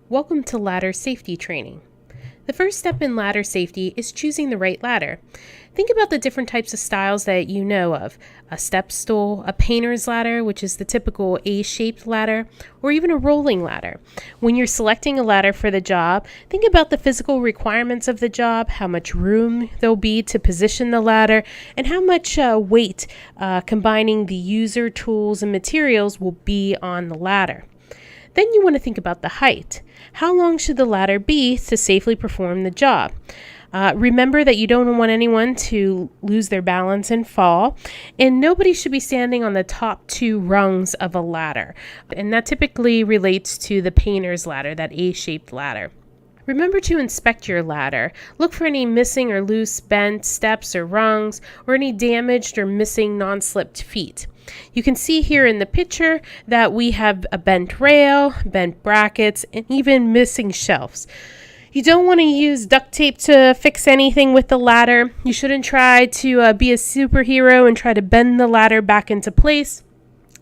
Welcome to ladder safety training. The first step in ladder safety is choosing the right ladder. Think about the different types of styles that you know of: a step stool, a painter's ladder, which is the typical A-shaped ladder, or even a rolling ladder. When you're selecting a ladder for the job, think about the physical requirements of the job, how much room there'll be to position the ladder, and how much weight combining the user tools and materials will be on the ladder. Then you want to think about the height. How long should the ladder be to safely perform the job? Remember that you don't want anyone to lose their balance and fall, and nobody should be standing on the top two rungs of a ladder. And that typically relates to the painter's ladder, that A-shaped ladder. Remember to inspect your ladder. Look for any missing or loose bent steps or rungs, or any damaged or missing non-slipped feet. You can see here in the picture that we have a bent rail, bent brackets, and even missing shelves. You don't want to use duct tape to fix anything with the ladder. You shouldn't try to be a superhero and try to bend the ladder back into place.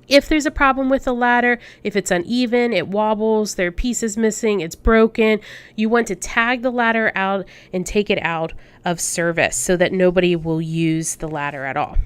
If there's a problem with the ladder, if it's uneven, it wobbles, there are pieces missing, it's broken, you want to tag the ladder out and take it out of service so that nobody will use the ladder at all.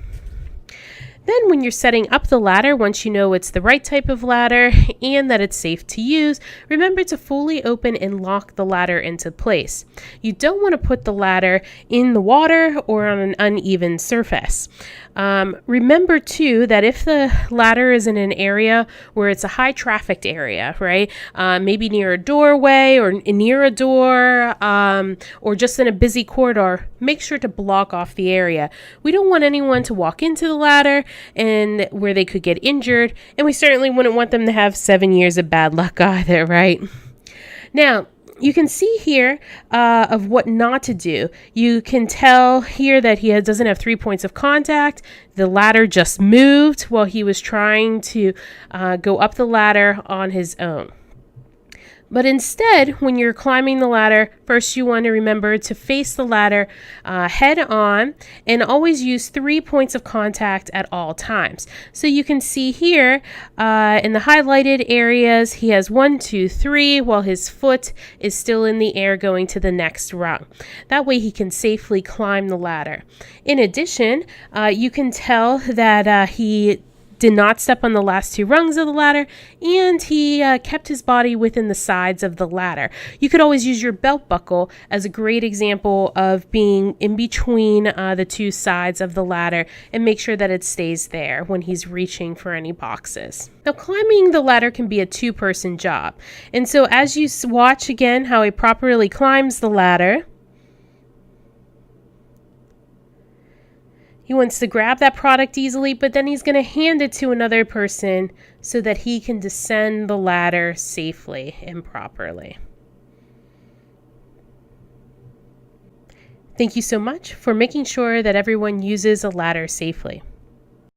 Then when you're setting up the ladder, once you know it's the right type of ladder and that it's safe to use, remember to fully open and lock the ladder into place. You don't want to put the ladder in the water or on an uneven surface. Remember too that if the ladder is in an area where it's a high trafficked area, right? Maybe near a doorway or near a door, or just in a busy corridor, make sure to block off the area. We don't want anyone to walk into the ladder and where they could get injured, and we certainly wouldn't want them to have 7 years of bad luck either, right? Now, you can see here of what not to do. You can tell here that he doesn't have 3 points of contact. The ladder just moved while he was trying to go up the ladder on his own. But instead, when you're climbing the ladder, first you want to remember to face the ladder head on and always use 3 points of contact at all times. So you can see here in the highlighted areas, he has 1, 2, 3, while his foot is still in the air going to the next rung. That way he can safely climb the ladder. In addition, you can tell that he did not step on the last 2 rungs of the ladder, and he kept his body within the sides of the ladder. You could always use your belt buckle as a great example of being in between the 2 sides of the ladder, and make sure that it stays there when he's reaching for any boxes. Now, climbing the ladder can be a 2-person job, and so as you watch again how he properly climbs the ladder, he wants to grab that product easily, but then he's going to hand it to another person so that he can descend the ladder safely and properly. Thank you so much for making sure that everyone uses a ladder safely.